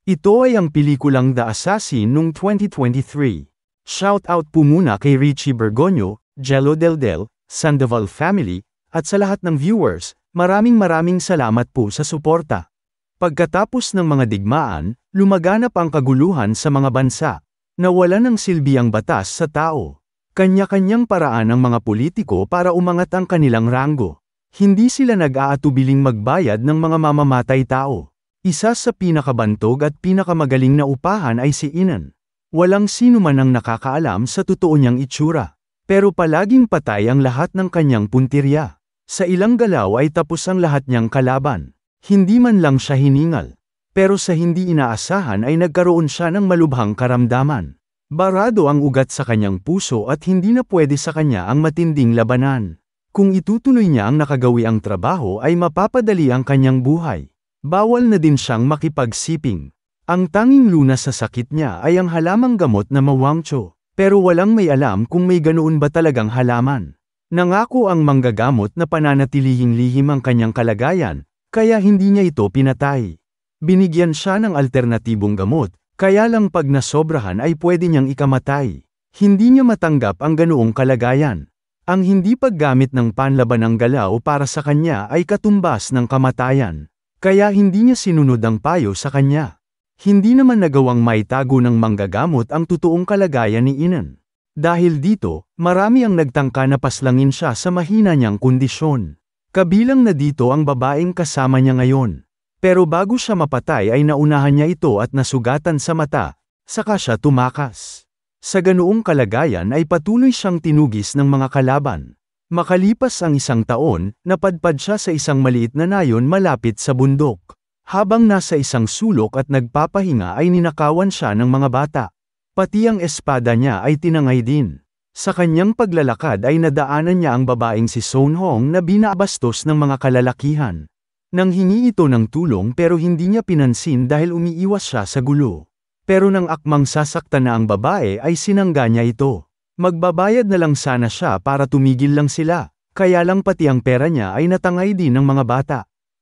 Ito ay ang pelikulang The Assassin noong 2023. Shoutout po muna kay Richie Bergoño, Jello Deldel, Sandoval Family, at sa lahat ng viewers, maraming salamat po sa suporta. Pagkatapos ng mga digmaan, lumaganap ang kaguluhan sa mga bansa. Nawala ng silbi ang batas sa tao. Kanya-kanyang paraan ng mga politiko para umangat ang kanilang ranggo. Hindi sila nag-aatubiling magbayad ng mga mamamatay tao. Isa sa pinakabantog at pinakamagaling na upahan ay si Inan. Walang sino man ang nakakaalam sa totoo niyang itsura. Pero palaging patay ang lahat ng kanyang puntirya. Sa ilang galaw ay tapos ang lahat niyang kalaban. Hindi man lang siya hiningal. Pero sa hindi inaasahan ay nagkaroon siya ng malubhang karamdaman. Barado ang ugat sa kanyang puso at hindi na pwede sa kanya ang matinding labanan. Kung itutuloy niya ang nakagawiang trabaho ay mapapadali ang kanyang buhay. Bawal na din siyang makipagsiping. Ang tanging lunas sa sakit niya ay ang halamang gamot na mawangcho, pero walang may alam kung may ganoon ba talagang halaman. Nangako ang manggagamot na pananatilihing lihim ang kanyang kalagayan, kaya hindi niya ito pinatay. Binigyan siya ng alternatibong gamot, kaya lang pag nasobrahan ay pwede niyang ikamatay. Hindi niya matanggap ang ganoong kalagayan. Ang hindi paggamit ng panlaban ng galaw para sa kanya ay katumbas ng kamatayan. Kaya hindi niya sinunod ang payo sa kanya. Hindi naman nagawang maitago ng manggagamot ang totoong kalagayan ni Inan. Dahil dito, marami ang nagtangka na paslangin siya sa mahina niyang kondisyon. Kabilang na dito ang babaeng kasama niya ngayon. Pero bago siya mapatay ay naunahan niya ito at nasugatan sa mata, saka siya tumakas. Sa ganoong kalagayan ay patuloy siyang tinugis ng mga kalaban. Makalipas ang 1 taon, napadpad siya sa isang maliit na nayon malapit sa bundok. Habang nasa isang sulok at nagpapahinga ay ninakawan siya ng mga bata. Pati ang espada niya ay tinangay din. Sa kanyang paglalakad ay nadaanan niya ang babaeng si Son Hong na binabastos ng mga kalalakihan. Nanghingi ito ng tulong pero hindi niya pinansin dahil umiiwas siya sa gulo. Pero nang akmang sasaktan na ang babae ay sinangga niya ito. Magbabayad na lang sana siya para tumigil lang sila, kaya lang pati ang pera niya ay natangay din ng mga bata.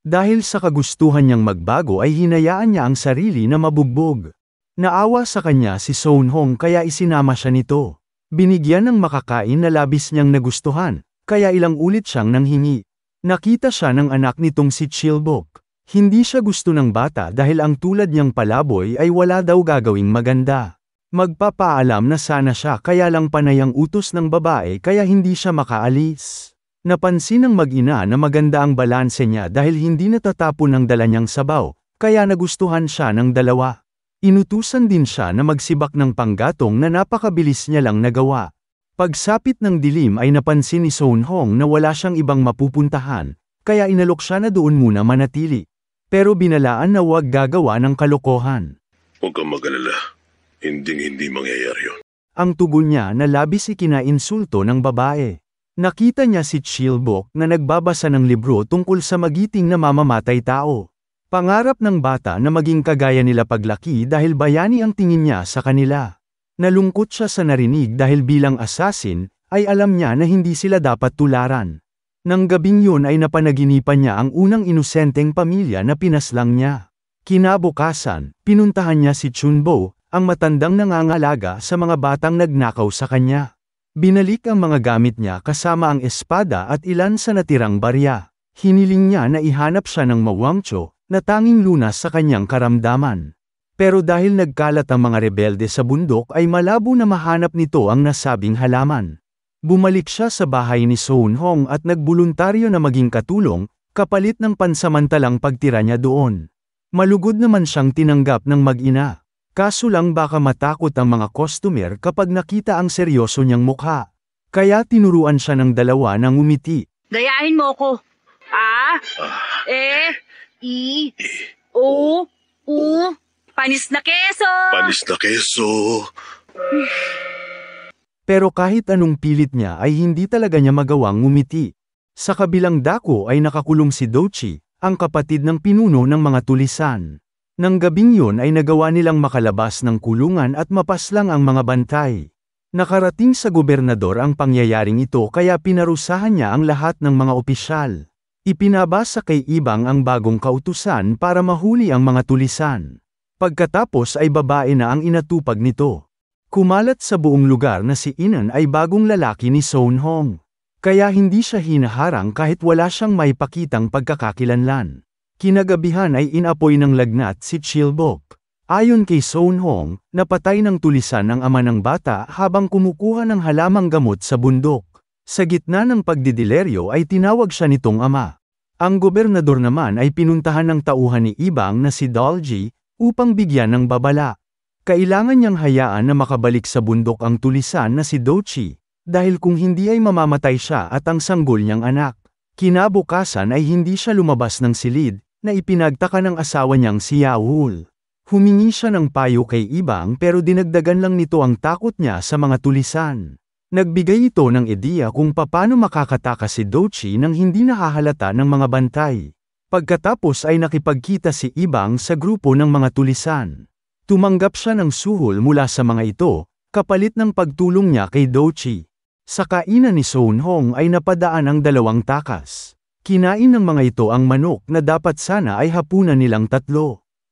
Dahil sa kagustuhan niyang magbago ay hinayaan niya ang sarili na mabugbog. Naawa sa kanya si Son Hong kaya isinama siya nito. Binigyan ng makakain na labis niyang nagustuhan, kaya ilang ulit siyang nanghingi. Nakita siya ng anak nitong si Chilbok. Hindi siya gusto ng bata dahil ang tulad niyang palaboy ay wala daw gagawing maganda. Magpapaalam na sana siya kaya lang panay ang utos ng babae kaya hindi siya makaalis. Napansin ng mag-ina na maganda ang balanse niya dahil hindi natatapon ang dala niyang sabaw, kaya nagustuhan siya ng dalawa. Inutusan din siya na magsibak ng panggatong na napakabilis niya lang nagawa. Pagsapit ng dilim ay napansin ni Son Hong na wala siyang ibang mapupuntahan, kaya inalok siya na doon muna manatili. Pero binalaan na huwag gagawa ng kalokohan. Huwag kang mag-alala. Hindi mangyayari yun. Ang tugon niya na labis ikinainsulto ng babae. Nakita niya si Chilbok na nagbabasa ng libro tungkol sa magiting na mamamatay tao. Pangarap ng bata na maging kagaya nila paglaki dahil bayani ang tingin niya sa kanila. Nalungkot siya sa narinig dahil bilang assassin, ay alam niya na hindi sila dapat tularan. Nang gabing yun ay napanaginipan niya ang unang inosenteng pamilya na pinaslang niya. Kinabukasan, pinuntahan niya si Chunbo, ang matandang nangangalaga sa mga batang nagnakaw sa kanya. Binalik ang mga gamit niya kasama ang espada at ilan sa natirang barya. Hiniling niya na ihanap siya ng mawangcho, na tanging lunas sa kanyang karamdaman. Pero dahil nagkalat ang mga rebelde sa bundok ay malabo na mahanap nito ang nasabing halaman. Bumalik siya sa bahay ni Son Hong at nagbuluntaryo na maging katulong, kapalit ng pansamantalang pagtira niya doon. Malugod naman siyang tinanggap ng mag-ina. Kaso lang baka matakot ang mga customer kapag nakita ang seryoso niyang mukha. Kaya tinuruan siya ng dalawa na ngumiti. Gayahin mo ko. Panis na keso! Panis na keso! Pero kahit anong pilit niya ay hindi talaga niya magawang ngumiti. Sa kabilang dako ay nakakulong si Dochi, ang kapatid ng pinuno ng mga tulisan. Nang gabing yun ay nagawa nilang makalabas ng kulungan at mapaslang ang mga bantay. Nakarating sa gobernador ang pangyayaring ito kaya pinarusahan niya ang lahat ng mga opisyal. Ipinabasa kay Ibang ang bagong kautusan para mahuli ang mga tulisan. Pagkatapos ay babae na ang inatupag nito. Kumalat sa buong lugar na si Inan ay bagong lalaki ni Son Hong. Kaya hindi siya hinaharang kahit wala siyang maipakitang pagkakakilanlan. Kinagabihan ay inapoy ng lagnat si Chilbok. Ayon kay Son Hong, napatay ng tulisan ng ama ng bata habang kumukuha ng halamang gamot sa bundok. Sa gitna ng pagdidileryo ay tinawag siya nitong ama. Ang gobernador naman ay pinuntahan ng tauhan ni Ibang na si Dolji, upang bigyan ng babala. Kailangan niyang hayaan na makabalik sa bundok ang tulisan na si Dochi, dahil kung hindi ay mamamatay siya at ang sanggol niyang anak. Kinabukasan ay hindi siya lumabas ng silid, na ipinagtaka ng asawa niyang si Yaoul. Humingi siya ng payo kay Ibang pero dinagdagan lang nito ang takot niya sa mga tulisan. Nagbigay ito ng ideya kung paano makakatakas si Dochi nang hindi nahahalata ng mga bantay. Pagkatapos ay nakipagkita si Ibang sa grupo ng mga tulisan. Tumanggap siya ng suhol mula sa mga ito, kapalit ng pagtulong niya kay Dochi. Sa kainan ni Son Hong ay napadaan ang 2 takas. Kinain ng mga ito ang manok na dapat sana ay hapunan nilang 3.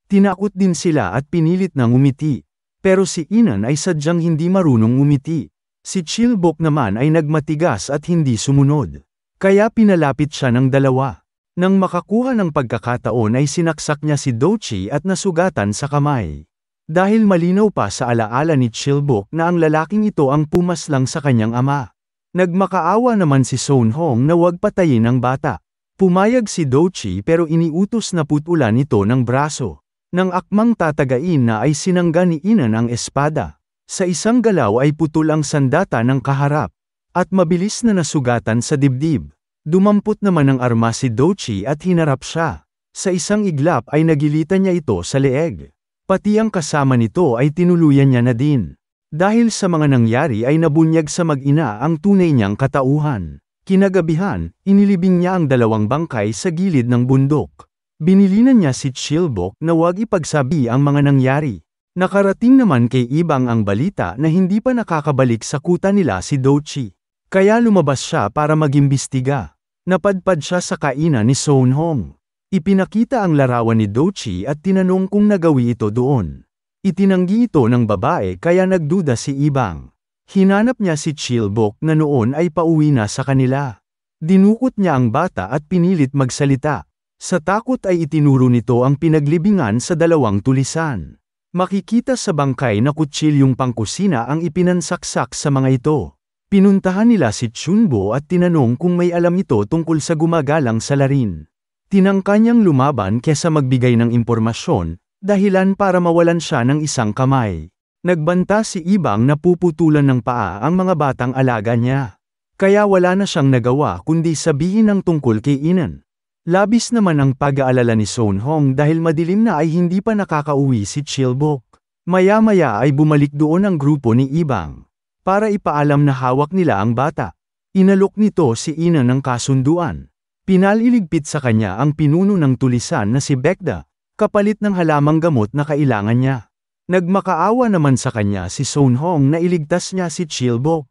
Tinakot din sila at pinilit na ngumiti. Pero si Inan ay sadyang hindi marunong ngumiti. Si Chilbok naman ay nagmatigas at hindi sumunod. Kaya pinalapit siya ng 2. Nang makakuha ng pagkakataon ay sinaksak niya si Dochi at nasugatan sa kamay. Dahil malinaw pa sa alaala ni Chilbok na ang lalaking ito ang pumaslang sa kanyang ama. Nagmakaawa naman si Son Hong na huwag patayin ang bata. Pumayag si Dochi pero iniutos na putulan ito ng braso. Nang akmang tatagain na ay sinangga ni Inan ang espada. Sa isang galaw ay putol ang sandata ng kaharap. At mabilis na nasugatan sa dibdib. Dumampot naman ang arma si Dochi at hinarap siya. Sa isang iglap ay nagilitan niya ito sa leeg. Pati ang kasama nito ay tinuluyan niya na din. Dahil sa mga nangyari ay nabunyag sa mag-ina ang tunay niyang katauhan. Kinagabihan, inilibing niya ang 2 bangkay sa gilid ng bundok. Binilinan niya si Chilbok na huwag ipagsabi ang mga nangyari. Nakarating naman kay Ibang ang balita na hindi pa nakakabalik sa kuta nila si Dochi. Kaya lumabas siya para mag-imbestiga. Napadpad siya sa kainan ni Son Hong. Ipinakita ang larawan ni Dochi at tinanong kung nagawi ito doon. Itinanggi ito ng babae kaya nagduda si Ibang. Hinanap niya si Chilbok na noon ay pauwi na sa kanila. Dinukot niya ang bata at pinilit magsalita. Sa takot ay itinuro nito ang pinaglibingan sa 2 tulisan. Makikita sa bangkay na kutsilyong pangkusina ang ipinansaksak sa mga ito. Pinuntahan nila si Chunbo at tinanong kung may alam ito tungkol sa gumagalang salarin. Tinangka niyang lumaban kesa magbigay ng impormasyon, dahilan para mawalan siya ng isang kamay. Nagbanta si Ibang na puputulan ng paa ang mga batang alaga niya. Kaya wala na siyang nagawa kundi sabihin ang tungkol kay Inan. Labis naman ang pag-aalala ni Son Hong dahil madilim na ay hindi pa nakakauwi si Chilbok. Maya-maya ay bumalik doon ang grupo ni Ibang. Para ipaalam na hawak nila ang bata. Inalok nito si Inan ng kasunduan. Pinaliligpit sa kanya ang pinuno ng tulisan na si Bekda, kapalit ng halamang gamot na kailangan niya. Nagmakaawa naman sa kanya si Son Hong na iligtas niya si Chilbok.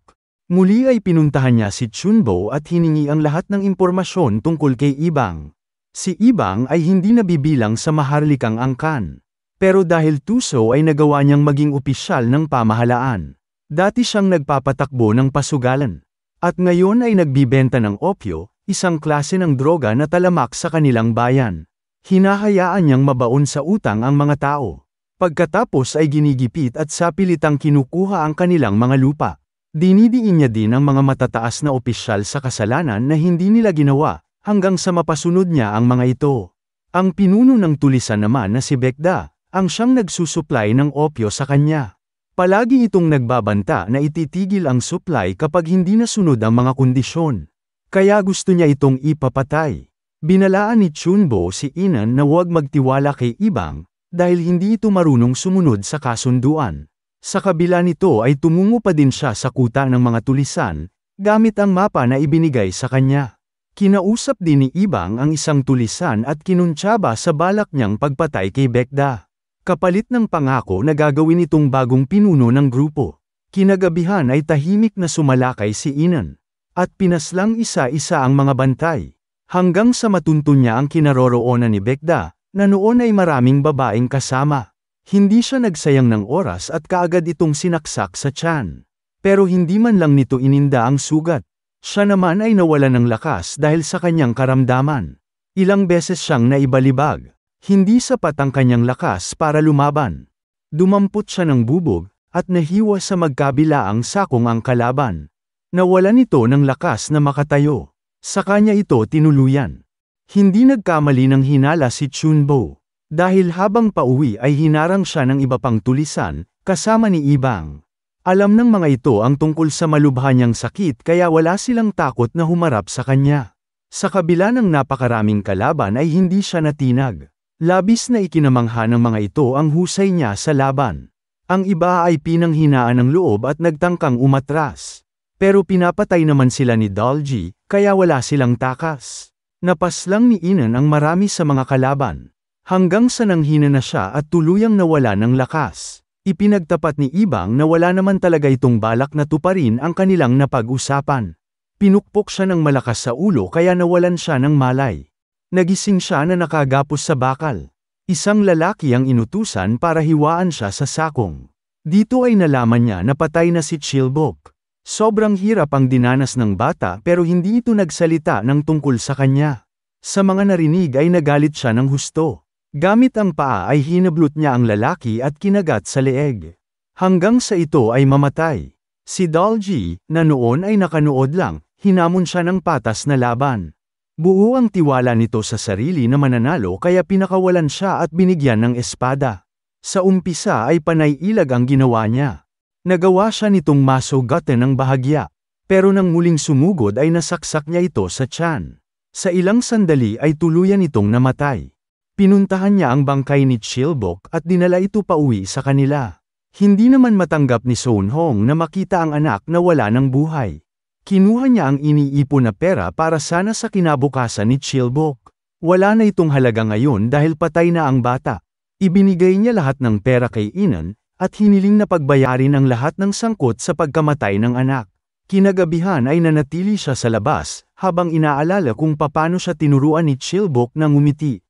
Muli ay pinuntahan niya si Chunbo at hiningi ang lahat ng impormasyon tungkol kay Ibang. Si Ibang ay hindi nabibilang sa maharlikang angkan. Pero dahil tuso ay nagawa niyang maging opisyal ng pamahalaan. Dati siyang nagpapatakbo ng pasugalan. At ngayon ay nagbibenta ng opyo, isang klase ng droga na talamak sa kanilang bayan. Hinahayaan niyang mabaon sa utang ang mga tao. Pagkatapos ay ginigipit at sapilitang kinukuha ang kanilang mga lupa. Dinidiin niya din ang mga matataas na opisyal sa kasalanan na hindi nila ginawa, hanggang sa mapasunod niya ang mga ito. Ang pinuno ng tulisan naman na si Bekda, ang siyang nagsusupply ng opyo sa kanya. Palagi itong nagbabanta na ititigil ang supply kapag hindi nasunod ang mga kondisyon. Kaya gusto niya itong ipapatay. Binalaan ni Chunbo si Inan na huwag magtiwala kay Ibang, dahil hindi ito marunong sumunod sa kasunduan. Sa kabila nito ay tumungo pa din siya sa kuta ng mga tulisan, gamit ang mapa na ibinigay sa kanya. Kinausap din ni Ibang ang isang tulisan at kinuntsaba sa balak niyang pagpatay kay Bekda. Kapalit ng pangako na gagawin itong bagong pinuno ng grupo. Kinagabihan ay tahimik na sumalakay si Inan. At pinaslang isa-isa ang mga bantay. Hanggang sa matuntun niya ang kinaroroonan ni Bekda, na noon ay maraming babaeng kasama. Hindi siya nagsayang ng oras at kaagad itong sinaksak sa tiyan. Pero hindi man lang nito ininda ang sugat. Siya naman ay nawala ng lakas dahil sa kanyang karamdaman. Ilang beses siyang naibalibag. Hindi sapat ang kanyang lakas para lumaban. Dumampot siya ng bubog, at nahiwa sa magkabilaang sakong ang kalaban. Nawalan ito ng lakas na makatayo. Sa kanya ito tinuluyan. Hindi nagkamali ng hinala si Chunbo. Dahil habang pauwi ay hinarang siya ng iba pang tulisan, kasama ni Ibang. Alam ng mga ito ang tungkol sa malubha niyang sakit kaya wala silang takot na humarap sa kanya. Sa kabila ng napakaraming kalaban ay hindi siya natinag. Labis na ikinamangha ng mga ito ang husay niya sa laban. Ang iba ay pinanghinaan ng loob at nagtangkang umatras. Pero pinapatay naman sila ni Dolgy, kaya wala silang takas. Napaslang ni Inan ang marami sa mga kalaban. Hanggang sa nanghina na siya at tuluyang nawala ng lakas. Ipinagtapat ni Ibang na wala naman talaga itong balak na tuparin ang kanilang napag-usapan. Pinukpok siya ng malakas sa ulo kaya nawalan siya ng malay. Nagising siya na nakagapos sa bakal. Isang lalaki ang inutusan para hiwaan siya sa sakong. Dito ay nalaman niya na patay na si Chilbok. Sobrang hirap ang dinanas ng bata pero hindi ito nagsalita ng tungkol sa kanya. Sa mga narinig ay nagalit siya ng husto. Gamit ang paa ay hinablot niya ang lalaki at kinagat sa leeg. Hanggang sa ito ay mamatay. Si Dolgy, na noon ay nakanood lang, hinamon siya ng patas na laban. Buo ang tiwala nito sa sarili na mananalo kaya pinakawalan siya at binigyan ng espada. Sa umpisa ay panay-ilag ang ginawa niya. Nagawa siya nitong masugatan ng bahagya. Pero nang muling sumugod ay nasaksak niya ito sa tiyan. Sa ilang sandali ay tuluyan itong namatay. Pinuntahan niya ang bangkay ni Chilbok at dinala ito pauwi sa kanila. Hindi naman matanggap ni Son Hong na makita ang anak na wala ng buhay. Kinuha niya ang iniipon na pera para sana sa kinabukasan ni Chilbok. Wala na itong halaga ngayon dahil patay na ang bata. Ibinigay niya lahat ng pera kay Inan, at hiniling na pagbayarin ang lahat ng sangkot sa pagkamatay ng anak. Kinagabihan ay nanatili siya sa labas, habang inaalala kung paano siya tinuruan ni Chilbok na ngumiti.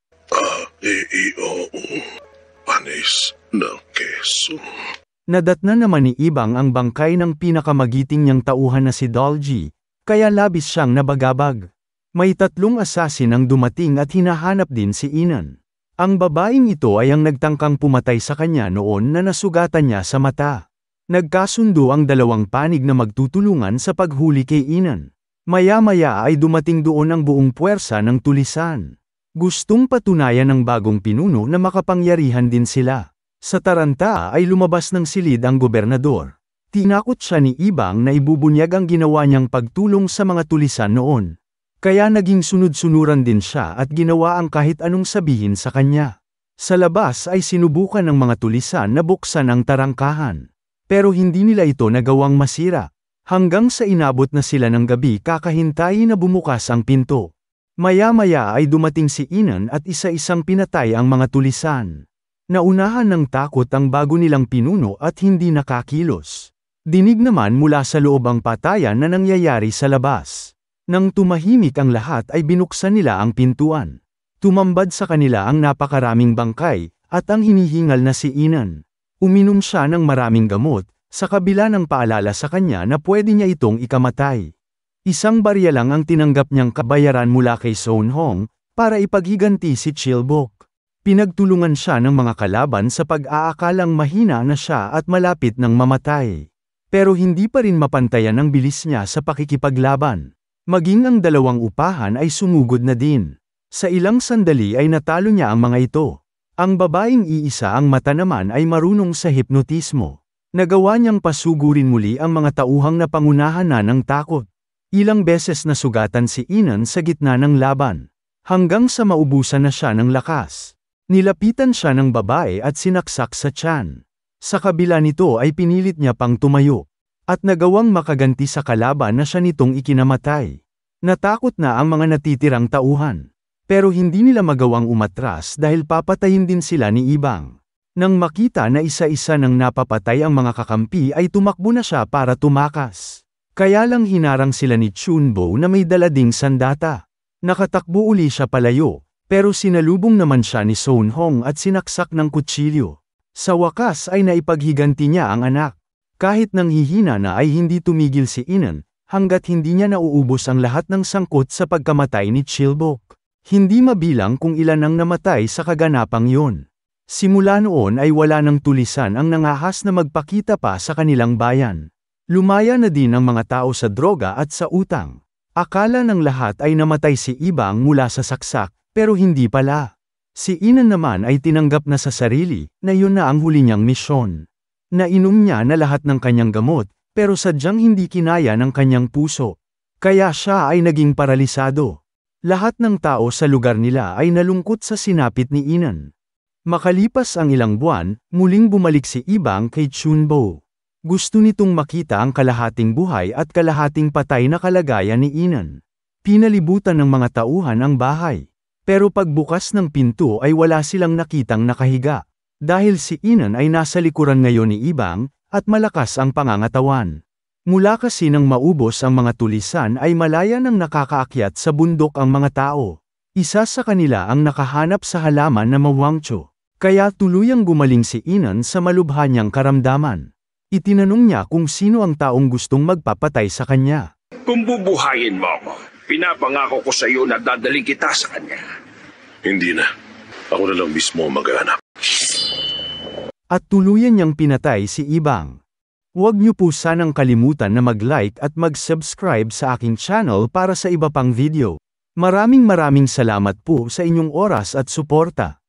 Panis ng keso. Nadatna naman ni Ibang ang bangkay ng pinakamagiting niyang tauhan na si Dolgy, kaya labis siyang nabagabag. May 3 asasin ang dumating at hinahanap din si Inan. Ang babaeng ito ay ang nagtangkang pumatay sa kanya noon na nasugatan niya sa mata. Nagkasundo ang 2 panig na magtutulungan sa paghuli kay Inan. Maya-maya ay dumating doon ang buong puwersa ng tulisan. Gustong patunayan ng bagong pinuno na makapangyarihan din sila. Sa taranta ay lumabas ng silid ang gobernador. Tinakot siya ni Ibang na ibubunyag ang ginawa niyang pagtulong sa mga tulisan noon. Kaya naging sunod-sunuran din siya at ginawa ang kahit anong sabihin sa kanya. Sa labas ay sinubukan ng mga tulisan na buksan ang tarangkahan. Pero hindi nila ito nagawang masira. Hanggang sa inabot na sila ng gabi kakahintayin na bumukas ang pinto. Maya-maya ay dumating si Inan at isa-isang pinatay ang mga tulisan. Naunahan ng takot ang bago nilang pinuno at hindi nakakilos. Dinig naman mula sa loob ang patayan na nangyayari sa labas. Nang tumahimik ang lahat ay binuksan nila ang pintuan. Tumambad sa kanila ang napakaraming bangkay, at ang hinihingal na si Inan. Uminom siya ng maraming gamot, sa kabila ng paalala sa kanya na pwede niya itong ikamatay. Isang barya lang ang tinanggap niyang kabayaran mula kay Son Hong, para ipaghiganti si Chilbok. Pinagtulungan siya ng mga kalaban sa pag-aakalang mahina na siya at malapit ng mamatay. Pero hindi pa rin mapantayan ang bilis niya sa pakikipaglaban. Maging ang 2 upahan ay sumugod na din. Sa ilang sandali ay natalo niya ang mga ito. Ang babaeng iisa ang mata naman ay marunong sa hipnotismo. Nagawa niyang pasugurin muli ang mga tauhang napangunahan na ng takot. Ilang beses nasugatan si Inan sa gitna ng laban. Hanggang sa maubusan na siya ng lakas. Nilapitan siya ng babae at sinaksak sa tiyan. Sa kabila nito ay pinilit niya pang tumayo. At nagawang makaganti sa kalaban na siya nitong ikinamatay. Natakot na ang mga natitirang tauhan. Pero hindi nila magawang umatras dahil papatayin din sila ni Ibang. Nang makita na isa-isa nang napapatay ang mga kakampi ay tumakbo na siya para tumakas. Kaya lang hinarang sila ni Chunbo na may dala ding sandata. Nakatakbo uli siya palayo, pero sinalubong naman siya ni Son Hong at sinaksak ng kutsilyo. Sa wakas ay naipaghiganti niya ang anak. Kahit nanghihina na ay hindi tumigil si Inan, hanggat hindi niya nauubos ang lahat ng sangkot sa pagkamatay ni Chilbok. Hindi mabilang kung ilan ang namatay sa kaganapang yun. Simula noon ay wala nang tulisan ang nangahas na magpakita pa sa kanilang bayan. Lumaya na din ang mga tao sa droga at sa utang. Akala ng lahat ay namatay si Ibang mula sa saksak, pero hindi pala. Si Inan naman ay tinanggap na sa sarili, na yun na ang huli niyang misyon. Nainom niya na lahat ng kanyang gamot, pero sadyang hindi kinaya ng kanyang puso. Kaya siya ay naging paralisado. Lahat ng tao sa lugar nila ay nalungkot sa sinapit ni Inan. Makalipas ang ilang buwan, muling bumalik si Ibang kay Chunbo. Gusto nitong makita ang kalahating buhay at kalahating patay na kalagayan ni Inan. Pinalibutan ng mga tauhan ang bahay. Pero pagbukas ng pinto ay wala silang nakitang nakahiga. Dahil si Inan ay nasa likuran ngayon ni Ibang, at malakas ang pangangatawan. Mula kasi nang maubos ang mga tulisan ay malaya nang nakakaakyat sa bundok ang mga tao. Isa sa kanila ang nakahanap sa halaman na mawangcho. Kaya tuluyang gumaling si Inan sa malubha niyang karamdaman. Itinanong niya kung sino ang taong gustong magpapatay sa kanya. Kung bubuhayin mo ako, pinapangako ko sa iyo na dadaling kita sa kanya. Hindi na. Ako na lang mismo ang maghahanap. At tuluyan niyang pinatay si Ibang. Huwag niyo po sanang kalimutan na mag-like at mag-subscribe sa aking channel para sa iba pang video. Maraming salamat po sa inyong oras at suporta.